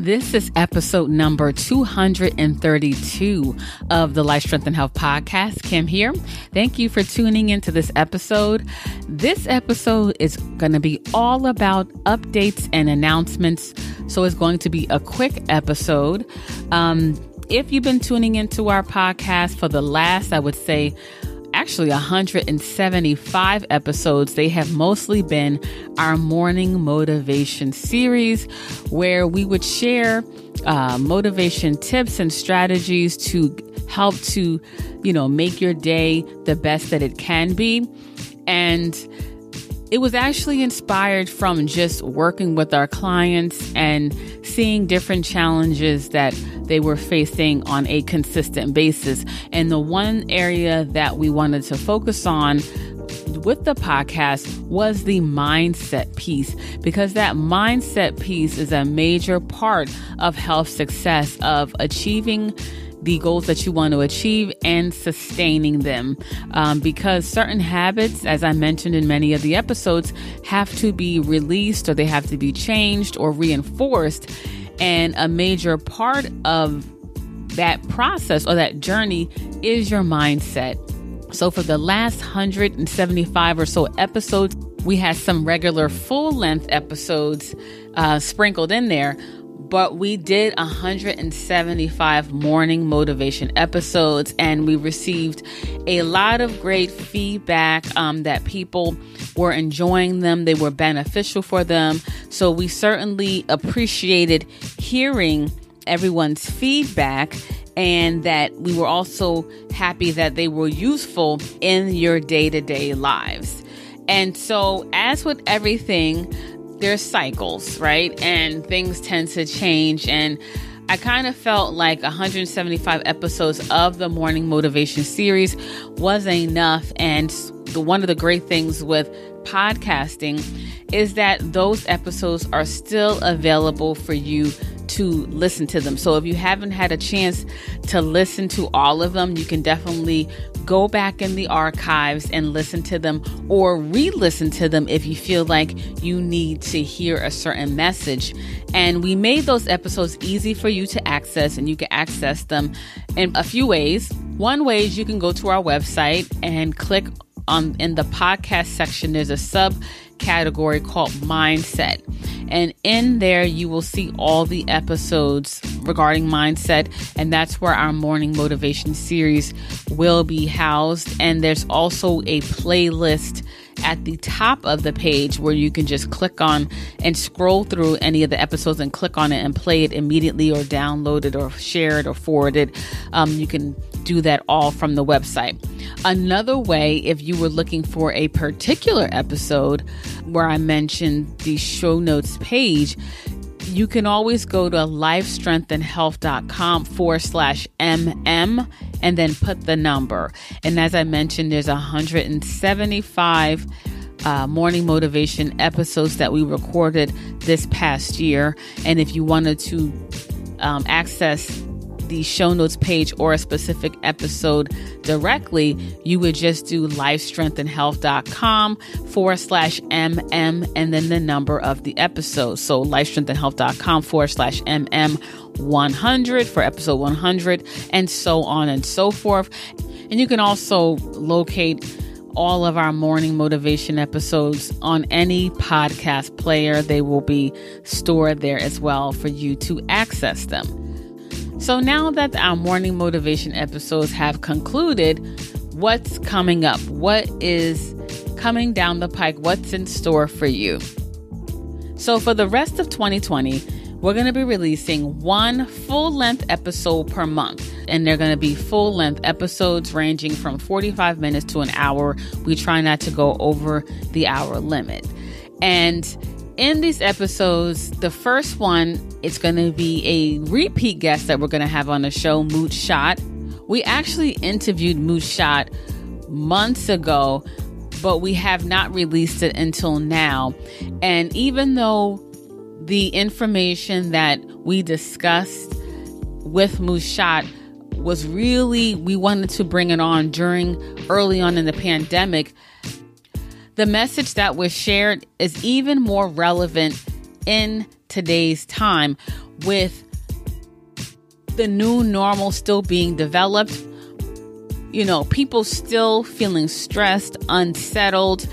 This is episode number 232 of the Life, Strength, and Health podcast. Kim here. Thank you for tuning into this episode. This episode is going to be all about updates and announcements. So it's going to be a quick episode. If you've been tuning into our podcast for the last, I would say, actually 175 episodes, they have mostly been our morning motivation series where we would share motivation tips and strategies to help to, make your day the best that it can be. And it was actually inspired from just working with our clients and seeing different challenges that they were facing on a consistent basis. And the one area that we wanted to focus on with the podcast was the mindset piece, because that mindset piece is a major part of health success, of achieving the goals that you want to achieve and sustaining them. Because certain habits, as I mentioned in many of the episodes, have to be released or they have to be changed or reinforced. And a major part of that process or that journey is your mindset. So for the last 175 or so episodes, we had some regular full-length episodes sprinkled in there. But we did 175 morning motivation episodes, and we received a lot of great feedback that people were enjoying them. They were beneficial for them. So we certainly appreciated hearing everyone's feedback, and that we were also happy that they were useful in your day-to-day lives. And so as with everything, there's cycles, right? And things tend to change. And I kind of felt like 175 episodes of the Morning Motivation series was enough. And one of the great things with podcasting is that those episodes are still available for you to listen to them. So if you haven't had a chance to listen to all of them, you can definitely go back in the archives and listen to them, or re-listen to them if you feel like you need to hear a certain message. And we made those episodes easy for you to access, and you can access them in a few ways. One way is you can go to our website and click on in the podcast section. There's a subcategory called Mindset. And in there, you will see all the episodes regarding mindset. And that's where our morning motivation series will be housed. And there's also a playlist at the top of the page where you can just click on and scroll through any of the episodes and click on it and play it immediately, or download it or share it or forward it. You can do that all from the website. Another way, if you were looking for a particular episode where I mentioned the show notes page, you can always go to lifestrengthandhealth.com/MM and then put the number. And as I mentioned, there's 175 morning motivation episodes that we recorded this past year. And if you wanted to access the show notes page or a specific episode directly, you would just do lifestrengthandhealth.com/MM and then the number of the episode. So lifestrengthandhealth.com/MM100 for episode 100, and so on and so forth. And you can also locate all of our morning motivation episodes on any podcast player. They will be stored there as well for you to access them. So now that our morning motivation episodes have concluded, what's coming up? What is coming down the pike? What's in store for you? So for the rest of 2020, we're going to be releasing one full-length episode per month. And they're going to be full-length episodes ranging from 45 minutes to an hour. We try not to go over the hour limit. And in these episodes, the first one, it's going to be a repeat guest that we're going to have on the show, Moot Shot. We actually interviewed Moot Shot months ago, but we have not released it until now. And even though the information that we discussed with Moot Shot was really, we wanted to bring it on early on in the pandemic, the message that was shared is even more relevant in today's time with the new normal still being developed. People still feeling stressed, unsettled,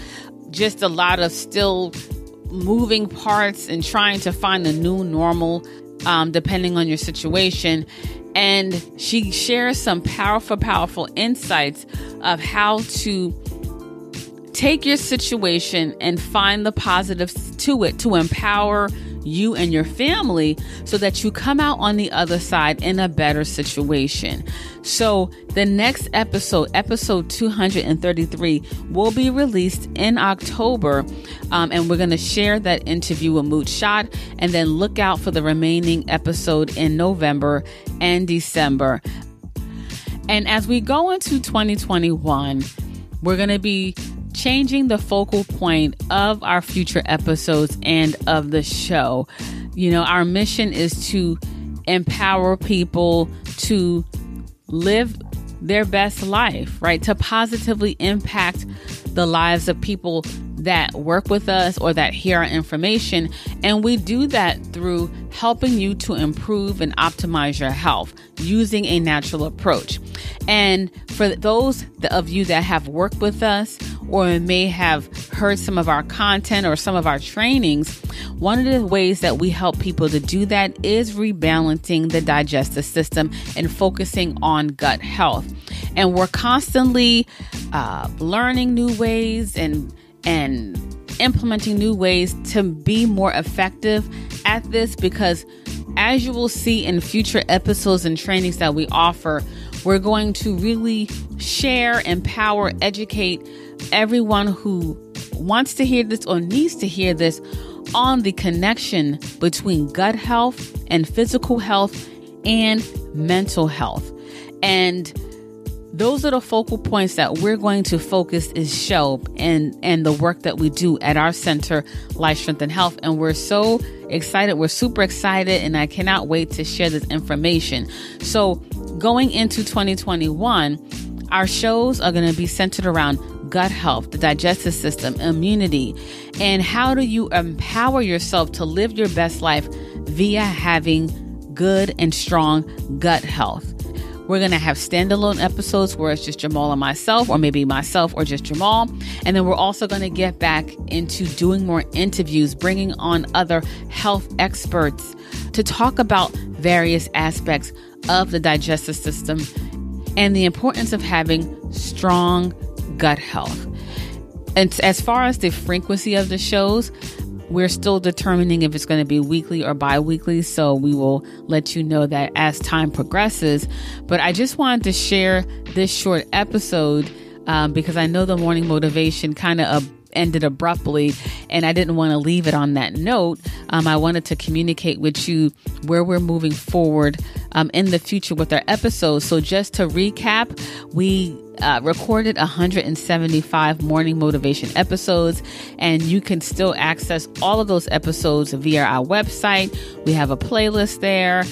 just a lot of still moving parts and trying to find a new normal, depending on your situation. And she shares some powerful insights of how to take your situation and find the positives to it to empower you and your family so that you come out on the other side in a better situation. So the next episode 233, will be released in October. And we're going to share that interview with Moot Shot, and then look out for the remaining episode in November and December. And as we go into 2021, we're going to be changing the focal point of our future episodes and of the show. Our mission is to empower people to live their best life, right? To positively impact the lives of people that work with us or that hear our information. And we do that through helping you to improve and optimize your health using a natural approach. And for those of you that have worked with us or may have heard some of our content or some of our trainings, one of the ways that we help people to do that is rebalancing the digestive system and focusing on gut health. And we're constantly learning new ways and implementing new ways to be more effective at this, because as you will see in future episodes and trainings that we offer, we're going to really share, empower, educate everyone who wants to hear this or needs to hear this on the connection between gut health and physical health and mental health. And those are the focal points that we're going to focus is show and the work that we do at our center, Life, Strength, and Health. And we're so excited. We're super excited, and I cannot wait to share this information. So going into 2021, our shows are going to be centered around gut health, the digestive system, immunity, and how do you empower yourself to live your best life via having good and strong gut health. We're going to have standalone episodes where it's just Jamal and myself, or maybe myself or just Jamal. And then we're also going to get back into doing more interviews, bringing on other health experts to talk about various aspects of the digestive system and the importance of having strong gut health. And as far as the frequency of the shows, we're still determining if it's going to be weekly or bi-weekly, so we will let you know that as time progresses. But I just wanted to share this short episode because I know the morning motivation kind of ended abruptly, and I didn't want to leave it on that note. I wanted to communicate with you where we're moving forward in the future with our episodes. So just to recap, we recorded 175 morning motivation episodes, and you can still access all of those episodes via our website. We have a playlist there.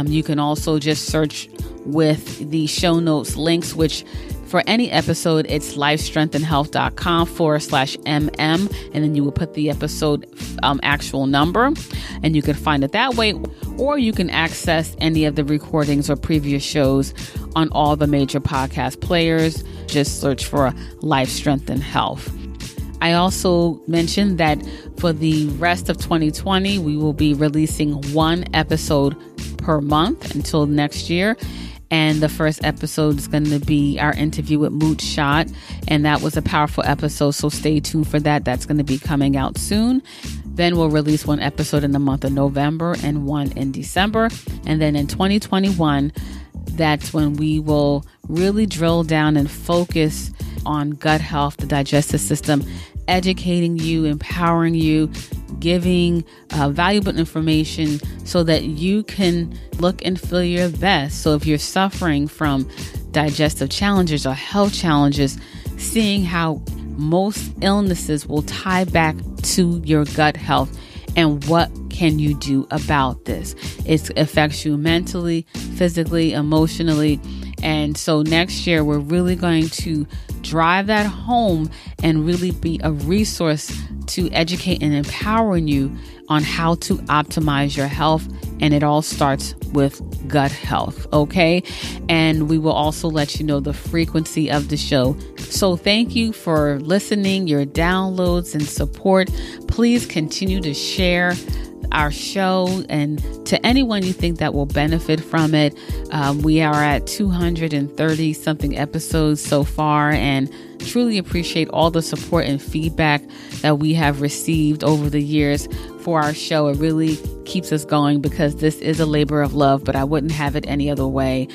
You can also just search with the show notes links, which for any episode, it's lifestrengthandhealth.com/MM, and then you will put the episode actual number, and you can find it that way, or you can access any of the recordings or previous shows on all the major podcast players. Just search for Life, Strength, and Health. I also mentioned that for the rest of 2020, we will be releasing one episode per month until next year. And the first episode is going to be our interview with Moot Shot. And that was a powerful episode, so stay tuned for that. That's going to be coming out soon. Then we'll release one episode in the month of November and one in December. And then in 2021, that's when we will really drill down and focus on gut health, the digestive system, educating you, empowering you, giving valuable information so that you can look and feel your best. So if you're suffering from digestive challenges or health challenges, seeing how most illnesses will tie back to your gut health and what can you do about this? It affects you mentally, physically, emotionally. And so next year, we're really going to drive that home and really be a resource to educate and empowering you on how to optimize your health. And it all starts with gut health. Okay. And we will also let you know the frequency of the show. So thank you for listening, your downloads and support. Please continue to share our show and to anyone you think that will benefit from it. We are at 230 something episodes so far, and truly appreciate all the support and feedback that we have received over the years for our show. It really keeps us going because this is a labor of love, but I wouldn't have it any other way.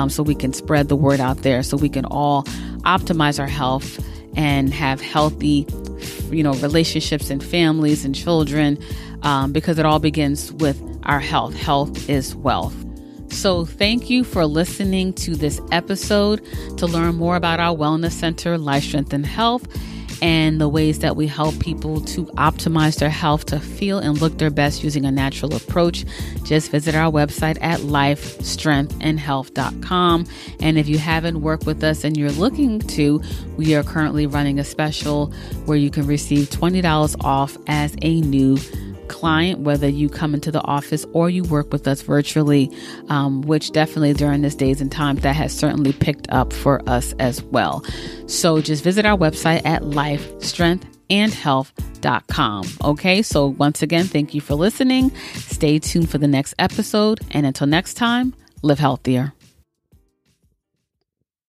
So we can spread the word out there so we can all optimize our health and have healthy, relationships and families and children, because it all begins with our health. Health is wealth. So thank you for listening to this episode. To learn more about our wellness center, Life, Strength, and Health, and the ways that we help people to optimize their health to feel and look their best using a natural approach, just visit our website at lifestrengthandhealth.com. And if you haven't worked with us and you're looking to, we are currently running a special where you can receive $20 off as a new client, whether you come into the office or you work with us virtually, which definitely during this days and times that has certainly picked up for us as well. So just visit our website at lifestrengthandhealth.com. Okay. So once again, thank you for listening. Stay tuned for the next episode. And until next time, live healthier.